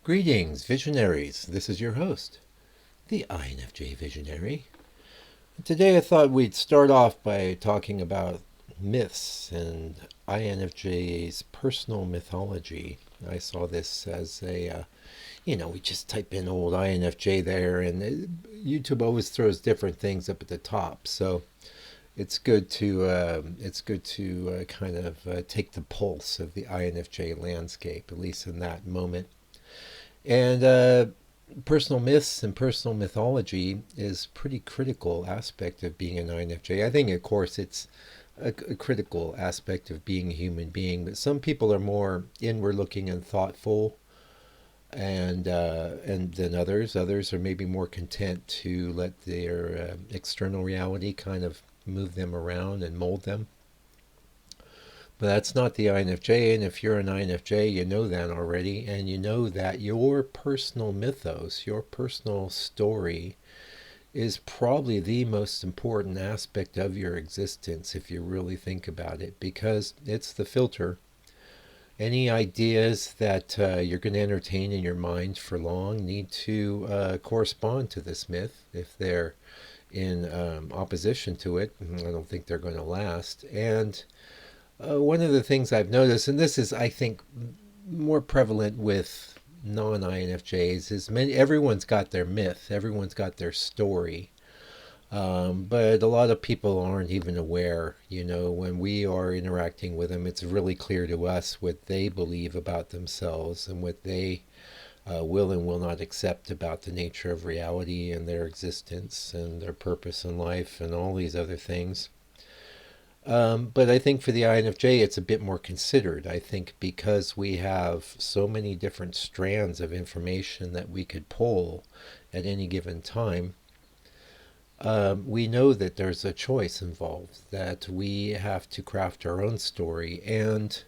Greetings, visionaries. This is your host, the INFJ Visionary. Today I thought we'd start off by talking about myths and INFJ's personal mythology. I saw this as we just type in old INFJ there, and YouTube always throws different things up at the top. So it's good to kind of take the pulse of the INFJ landscape, at least in that moment. And personal myths and personal mythology is a pretty critical aspect of being an INFJ. I think, of course, it's a critical aspect of being a human being, but some people are more inward looking and thoughtful and than others. Others are maybe more content to let their external reality kind of move them around and mold them. But that's not the INFJ, and if you're an INFJ, you know that already, and you know that your personal mythos, your personal story, is probably the most important aspect of your existence if you really think about it, because it's the filter. Any ideas that you're going to entertain in your mind for long need to correspond to this myth. If they're in opposition to it, I don't think they're going to last. And one of the things I've noticed, and this is, I think, more prevalent with non-INFJs, is everyone's got their myth, everyone's got their story, but a lot of people aren't even aware. When we are interacting with them, it's really clear to us what they believe about themselves and what they will and will not accept about the nature of reality and their existence and their purpose in life and all these other things. But I think for the INFJ, it's a bit more considered. I think because we have so many different strands of information that we could pull at any given time, we know that there's a choice involved, that we have to craft our own story. And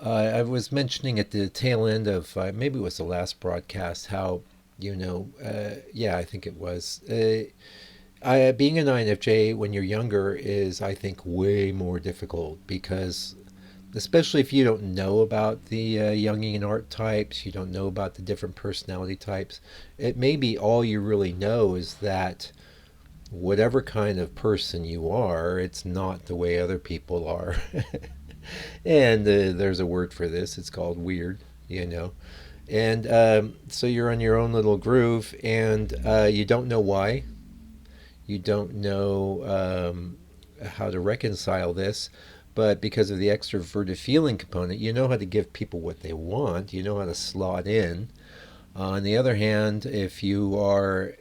I was mentioning at the tail end of, maybe it was the last broadcast, how, yeah, I think it was. Being an INFJ when you're younger is, I think, way more difficult because, especially if you don't know about the Jungian archetypes, you don't know about the different personality types, it may be all you really know is that whatever kind of person you are, it's not the way other people are. And there's a word for this, it's called weird. And so you're on your own little groove and you don't know why. You don't know how to reconcile this, but because of the extroverted feeling component, you know how to give people what they want. You know how to slot in. On the other hand, if you are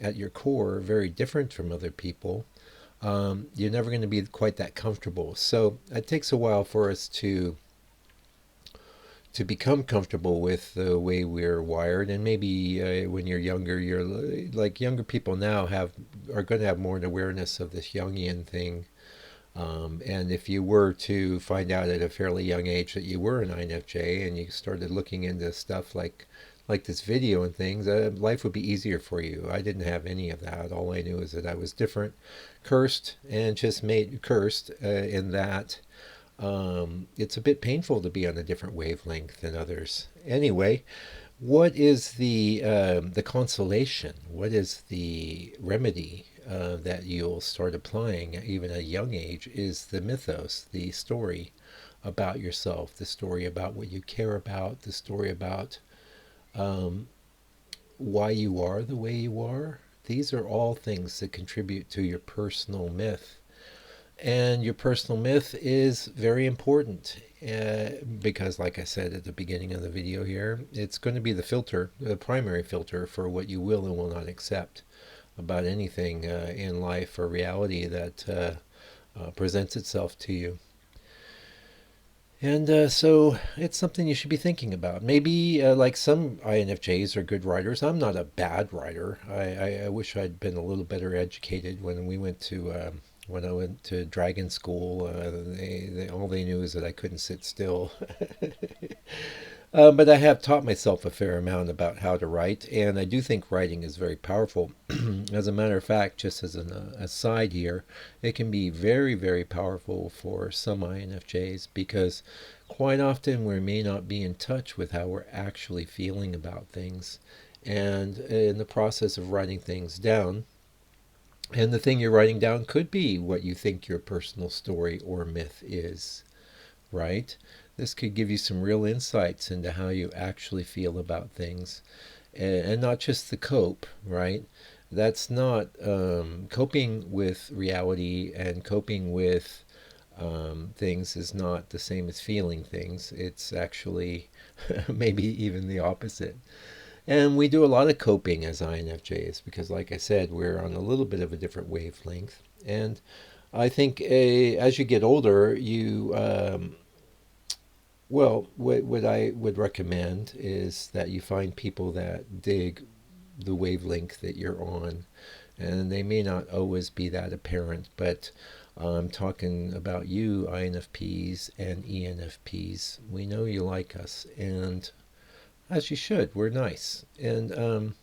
at your core very different from other people, you're never going to be quite that comfortable. So it takes a while for us to become comfortable with the way we're wired. And maybe when you're younger, you're like younger people now are going to have more an awareness of this Jungian thing. And if you were to find out at a fairly young age that you were an INFJ and you started looking into stuff like this video and things, life would be easier for you. I didn't have any of that. All I knew is that I was different, cursed, and just made cursed in that it's a bit painful to be on a different wavelength than others. Anyway, what is the consolation? What is the remedy that you'll start applying even at a young age? Is the mythos, the story about yourself, the story about what you care about, the story about um, why you are the way you are. These are all things that contribute to your personal myth. And your personal myth is very important because, like I said at the beginning of the video here, it's going to be the filter, the primary filter for what you will and will not accept about anything in life or reality that presents itself to you. And so it's something you should be thinking about. Maybe like some INFJs are good writers. I'm not a bad writer. I wish I'd been a little better educated when I went to dragon school. All they knew is that I couldn't sit still. But I have taught myself a fair amount about how to write, and I do think writing is very powerful. As a matter of fact, just as an aside here, it can be very, very powerful for some INFJs because quite often we may not be in touch with how we're actually feeling about things. And in the process of writing things down, and the thing you're writing down could be what you think your personal story or myth is, right? This could give you some real insights into how you actually feel about things, and not just the cope, right? That's not coping with reality, and coping with things is not the same as feeling things. It's actually maybe even the opposite. And we do a lot of coping as INFJs because, like I said, we're on a little bit of a different wavelength. And I think as you get older, what I would recommend is that you find people that dig the wavelength that you're on. And they may not always be that apparent, but I'm talking about you, INFPs and ENFPs. We know you like us, and as you should. We're nice. And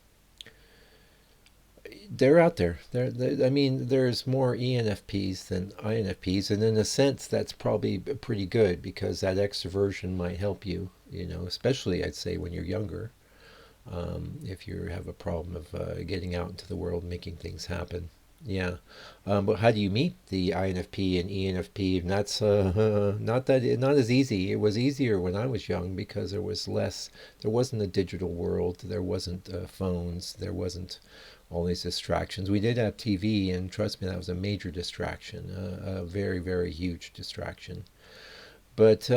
they're out there. I mean, there's more ENFPs than INFPs, and in a sense, that's probably pretty good because that extroversion might help you. Especially I'd say when you're younger, if you have a problem of getting out into the world, making things happen. Yeah, but how do you meet the INFP and ENFP? And that's not as easy. It was easier when I was young because there wasn't a digital world, there wasn't phones, there wasn't all these distractions. We did have TV, and trust me, that was a major distraction, a very, very huge distraction. But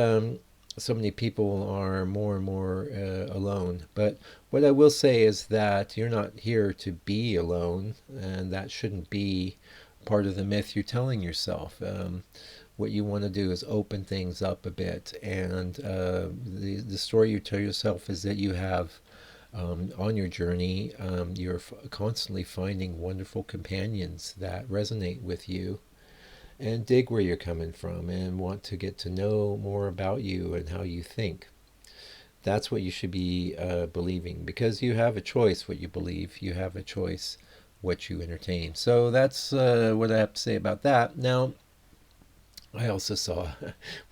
so many people are more and more alone. But what I will say is that you're not here to be alone, and that shouldn't be part of the myth you're telling yourself. What you want to do is open things up a bit, and the story you tell yourself is that you have on your journey, you're constantly finding wonderful companions that resonate with you and dig where you're coming from and want to get to know more about you and how you think. That's what you should be believing, because you have a choice what you believe, you have a choice what you entertain. So that's what I have to say about that. Now, I also saw,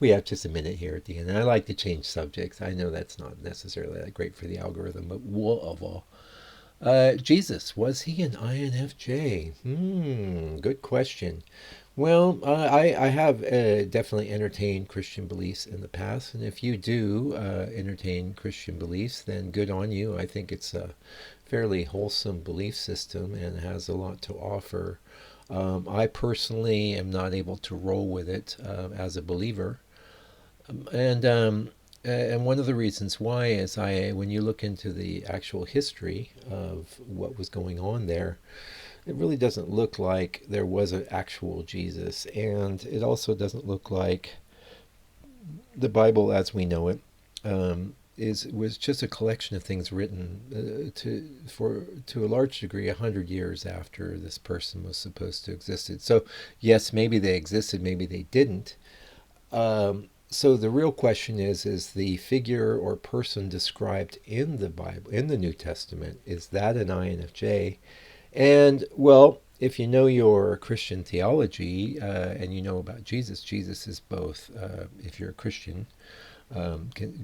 we have just a minute here at the end, and I like to change subjects. I know that's not necessarily that great for the algorithm, but whoa, Jesus, was he an INFJ? Good question. Well, I have definitely entertained Christian beliefs in the past, and if you do entertain Christian beliefs, then good on you. I think it's a fairly wholesome belief system and has a lot to offer. I personally am not able to roll with it as a believer, and one of the reasons why is when you look into the actual history of what was going on there, it really doesn't look like there was an actual Jesus, and it also doesn't look like the Bible as we know it is was just a collection of things written to a large degree 100 years after this person was supposed to have existed. So yes, maybe they existed, maybe they didn't. So the real question is the figure or person described in the Bible, in the New Testament, is that an INFJ? And well, if you know your Christian theology and you know about Jesus, Jesus is both, if you're a Christian,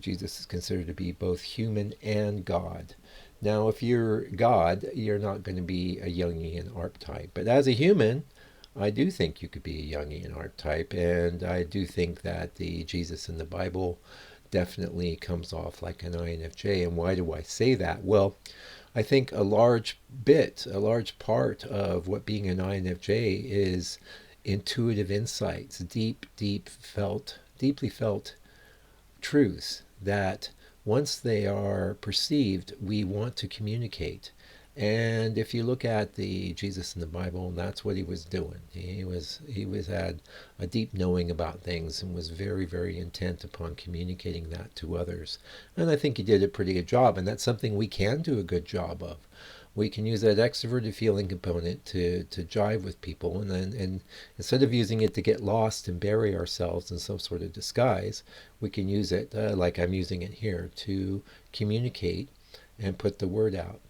Jesus is considered to be both human and God. Now, if you're God, you're not going to be a Jungian archetype. But as a human, I do think you could be a Jungian archetype, and I do think that the Jesus in the Bible definitely comes off like an INFJ. And why do I say that? Well, I think a large part of what being an INFJ is intuitive insights, deeply felt truths that once they are perceived, we want to communicate. And if you look at the Jesus in the Bible, that's what he was doing. He was had a deep knowing about things and was very, very intent upon communicating that to others. And I think he did a pretty good job, and that's something we can do a good job of. We can use that extroverted feeling component to jive with people, and instead of using it to get lost and bury ourselves in some sort of disguise, we can use it like I'm using it here to communicate and put the word out.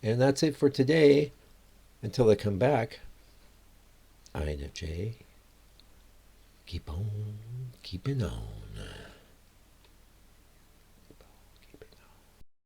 And that's it for today. Until I come back, INFJ, keep on keeping on.